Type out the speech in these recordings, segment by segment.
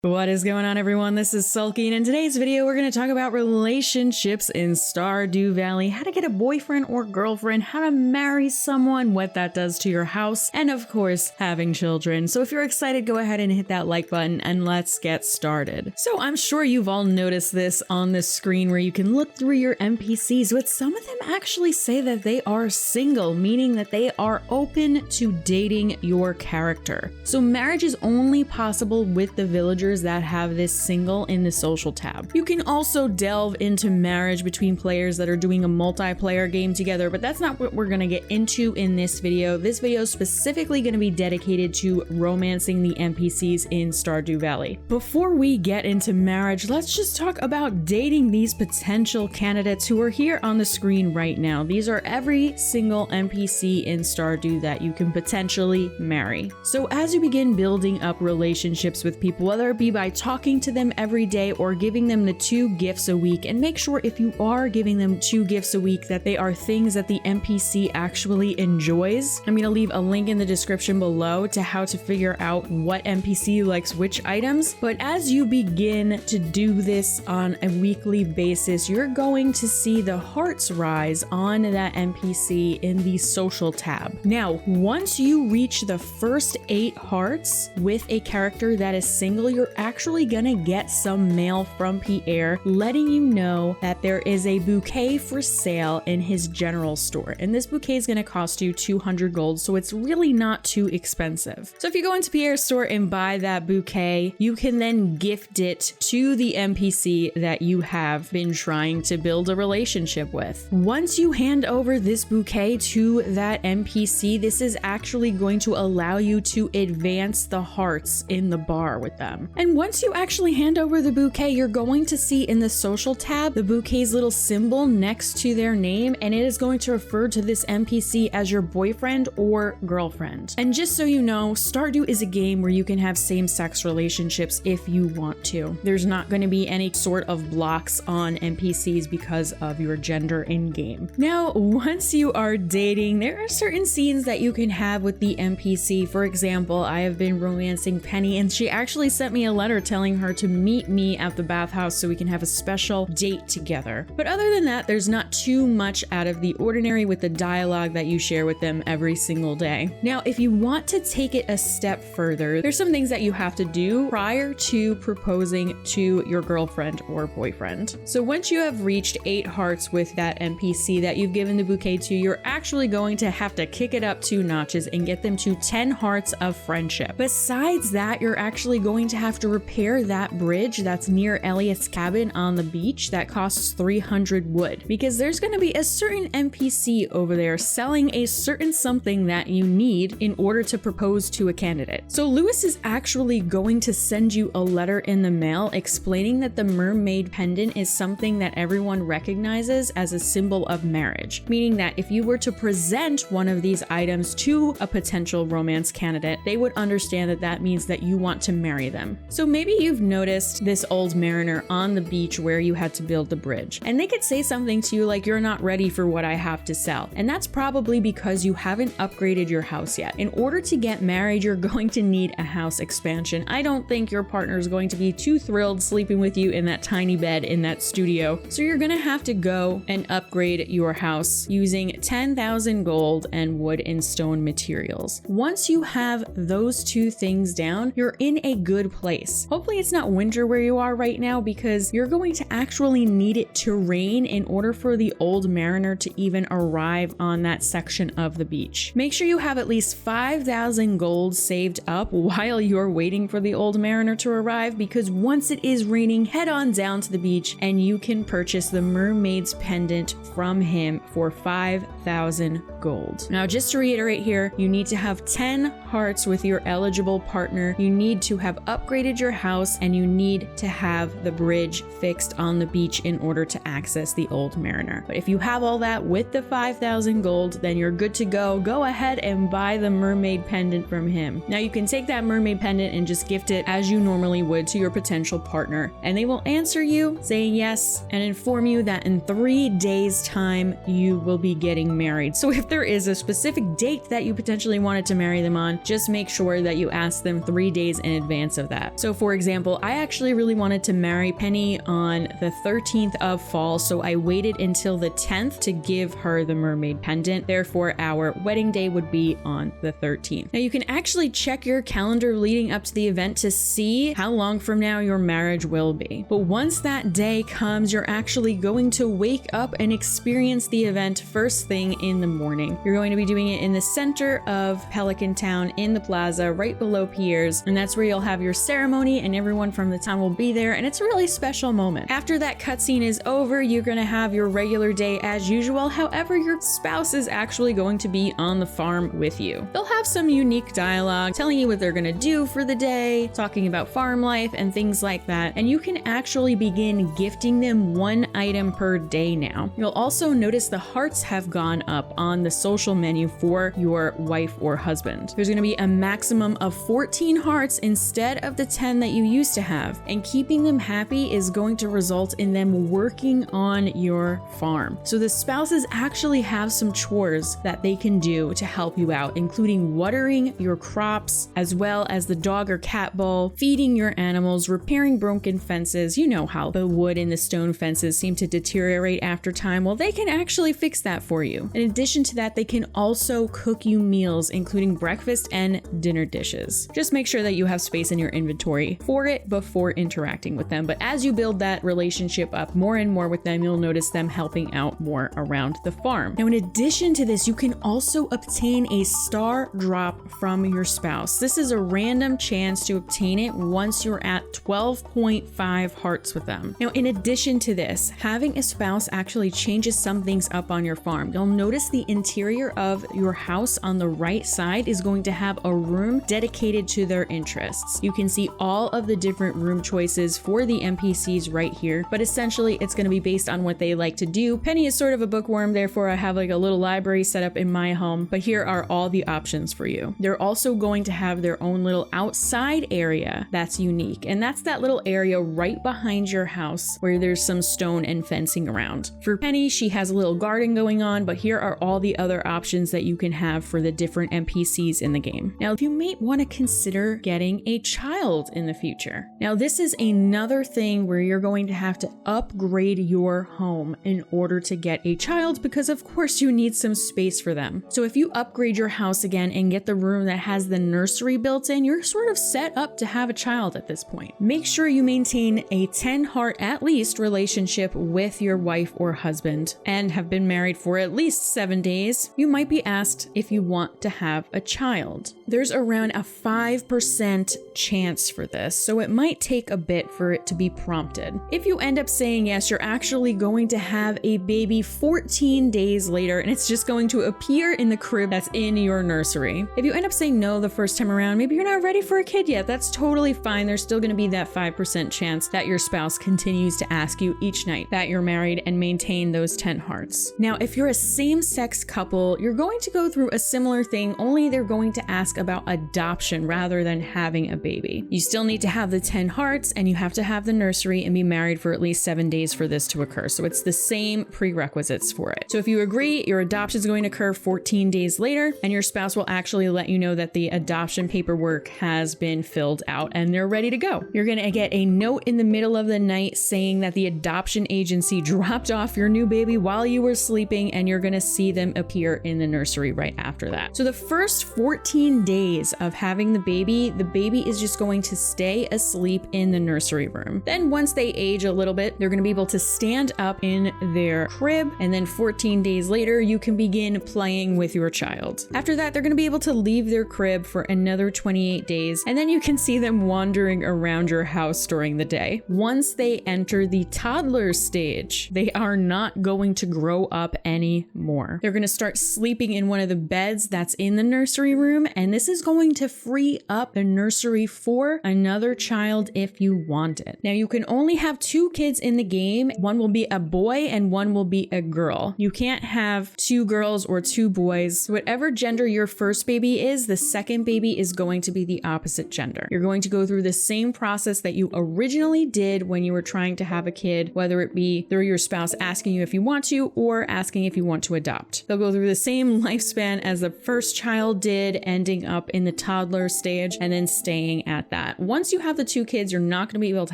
What is going on, everyone? This is Sulky, and in today's video we're going to talk about relationships in Stardew Valley, how to get a boyfriend or girlfriend, how to marry someone, what that does to your house, and of course having children. So if you're excited, go ahead and hit that like button and let's get started. So I'm sure you've all noticed this on the screen where you can look through your NPCs, but some of them actually say that they are single, meaning that they are open to dating your character. So marriage is only possible with the villagers that have this single in the social tab. You can also delve into marriage between players that are doing a multiplayer game together, but that's not what we're going to get into in this video. This video is specifically going to be dedicated to romancing the NPCs in Stardew Valley. Before we get into marriage, let's just talk about dating these potential candidates who are here on the screen right now. These are every single NPC in Stardew that you can potentially marry. So as you begin building up relationships with people, whether it be by talking to them every day or giving them the 2 gifts a week, and make sure if you are giving them 2 gifts a week that they are things that the NPC actually enjoys. I'm going to leave a link in the description below to how to figure out what NPC likes which items. But as you begin to do this on a weekly basis, you're going to see the hearts rise on that NPC in the social tab. Now, once you reach the first 8 hearts with a character that is single, you're actually gonna get some mail from Pierre letting you know that there is a bouquet for sale in his general store, and this bouquet is gonna cost you 200 gold, so it's really not too expensive. So if you go into Pierre's store and buy that bouquet, you can then gift it to the NPC that you have been trying to build a relationship with. Once you hand over this bouquet to that NPC, this is actually going to allow you to advance the hearts in the bar with them. And once you actually hand over the bouquet, you're going to see in the social tab the bouquet's little symbol next to their name, and it is going to refer to this NPC as your boyfriend or girlfriend. And just so you know, Stardew is a game where you can have same-sex relationships if you want to. There's not going to be any sort of blocks on NPCs because of your gender in-game. Now, once you are dating, there are certain scenes that you can have with the NPC. For example, I have been romancing Penny, and she actually sent me a letter telling her to meet me at the bathhouse so we can have a special date together. But other than that, there's not too much out of the ordinary with the dialogue that you share with them every single day. Now, if you want to take it a step further, there's some things that you have to do prior to proposing to your girlfriend or boyfriend. So once you have reached 8 hearts with that NPC that you've given the bouquet to, you're actually going to have to kick it up 2 notches and get them to 10 hearts of friendship. Besides that, you're actually going to have to repair that bridge that's near Elliot's cabin on the beach that costs 300 wood, because there's going to be a certain NPC over there selling a certain something that you need in order to propose to a candidate. So Lewis is actually going to send you a letter in the mail explaining that the mermaid pendant is something that everyone recognizes as a symbol of marriage, meaning that if you were to present one of these items to a potential romance candidate, they would understand that that means that you want to marry them. So maybe you've noticed this old mariner on the beach where you had to build the bridge, and they could say something to you like, "You're not ready for what I have to sell." And that's probably because you haven't upgraded your house yet. In order to get married, you're going to need a house expansion. I don't think your partner is going to be too thrilled sleeping with you in that tiny bed in that studio. So you're gonna have to go and upgrade your house using 10,000 gold and wood and stone materials. Once you have those 2 things down, you're in a good place. Hopefully it's not winter where you are right now, because you're going to actually need it to rain in order for the old mariner to even arrive on that section of the beach. Make sure you have at least 5,000 gold saved up while you're waiting for the old mariner to arrive, because once it is raining, head on down to the beach and you can purchase the mermaid's pendant from him for 5,000 gold. Now, just to reiterate here, you need to have 10 hearts with your eligible partner, you need to have upgraded your house, and you need to have the bridge fixed on the beach in order to access the old mariner. But if you have all that with the 5,000 gold, then you're good to go. Go ahead and buy the mermaid pendant from him. Now you can take that mermaid pendant and just gift it as you normally would to your potential partner, and they will answer you saying yes and inform you that in 3 days time you will be getting married. So if there is a specific date that you potentially wanted to marry them on, just make sure that you ask them 3 days in advance of that. So for example, I actually really wanted to marry Penny on the 13th of fall, so I waited until the 10th to give her the mermaid pendant. Therefore, our wedding day would be on the 13th. Now you can actually check your calendar leading up to the event to see how long from now your marriage will be. But once that day comes, you're actually going to wake up and experience the event first thing in the morning. You're going to be doing it in the center of Pelican Town in the plaza right below Pierre's, and that's where you'll have your ceremony and everyone from the town will be there, and it's a really special moment. After that cutscene is over, you're going to have your regular day as usual. However, your spouse is actually going to be on the farm with you. They'll have some unique dialogue telling you what they're going to do for the day, talking about farm life and things like that, and you can actually begin gifting them one item per day now. You'll also notice the hearts have gone up on the social menu for your wife or husband. There's going to be a maximum of 14 hearts instead of the 10 that you used to have, and keeping them happy is going to result in them working on your farm. So the spouses actually have some chores that they can do to help you out, including watering your crops, as well as the dog or cat bowl, feeding your animals, repairing broken fences. You know how the wood and the stone fences seem to deteriorate after time. Well, they can actually fix that for you. In addition to that, they can also cook you meals, including breakfast and dinner dishes. Just make sure that you have space in your inventory for it before interacting with them. But as you build that relationship up more and more with them, you'll notice them helping out more around the farm. Now, in addition to this, you can also obtain a star drop from your spouse. This is a random chance to obtain it once you're at 12.5 hearts with them. Now, in addition to this, having a spouse actually changes some things up on your farm. You'll notice the interior of your house on the right side is going to have a room dedicated to their interests. You can see all of the different room choices for the NPCs right here, but essentially it's going to be based on what they like to do. Penny is sort of a bookworm, therefore I have like a little library set up in my home, but here are all the options for you. They're also going to have their own little outside area that's unique, and that's that little area right behind your house where there's some stone and fencing around. For Penny, she has a little garden going on, but here are all the other options that you can have for the different NPCs in the game. Now, you may want to consider getting a child in the future. Now, this is another thing where you're going to have to upgrade your home in order to get a child, because of course you need some space for them. So if you upgrade your house again and get the room that has the nursery built in, you're sort of set up to have a child at this point. Make sure you maintain a 10 heart at least relationship with your wife or husband and have been married for at least 7 days. You might be asked if you want to have a child. There's around a 5% chance for this, so it might take a bit for it to be prompted. If you end up saying yes, you're actually going to have a baby 14 days later, and it's just going to appear in the crib that's in your nursery. If you end up saying no the first time around, maybe you're not ready for a kid yet, that's totally fine. There's still going to be that 5% chance that your spouse continues to ask you each night that you're married and maintain those 10 hearts. Now, if you're a same-sex couple, you're going to go through a similar thing, only they're going to ask about adoption rather than having a baby. You still need to have the 10 hearts, and you have to have the nursery and be married for at least 7 days for this to occur. So it's the same prerequisites for it. So if you agree, your adoption is going to occur 14 days later, and your spouse will actually let you know that the adoption paperwork has been filled out and they're ready to go. You're going to get a note in the middle of the night saying that the adoption agency dropped off your new baby while you were sleeping, and you're going to see them appear in the nursery right after that. So the first 14 days of having the baby is just going to stay asleep in the nursery room. Then once they age a little bit, they're going to be able to stand up in their crib, and then 14 days later, you can begin playing with your child. After that, they're going to be able to leave their crib for another 28 days, and then you can see them wandering around your house during the day. Once they enter the toddler stage, they are not going to grow up anymore. They're going to start sleeping in one of the beds that's in the nursery room, and this is going to free up the nursery for another child if you want it. Now, you can only have 2 kids in the game. One will be a boy and one will be a girl. You can't have 2 girls or 2 boys. Whatever gender your first baby is, the second baby is going to be the opposite gender. You're going to go through the same process that you originally did when you were trying to have a kid, whether it be through your spouse asking you if you want to or asking if you want to adopt. They'll go through the same lifespan as the first child did, ending up in the toddler stage and then staying at that. Once you have the 2 kids, you're not going to be able to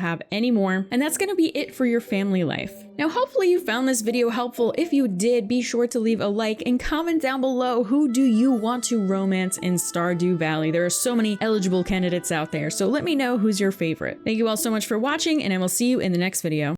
have any more, and that's going to be it for your family life. Now, hopefully you found this video helpful. If you did, be sure to leave a like and comment down below, who do you want to romance in Stardew Valley? There are so many eligible candidates out there, so let me know who's your favorite. Thank you all so much for watching, and I will see you in the next video.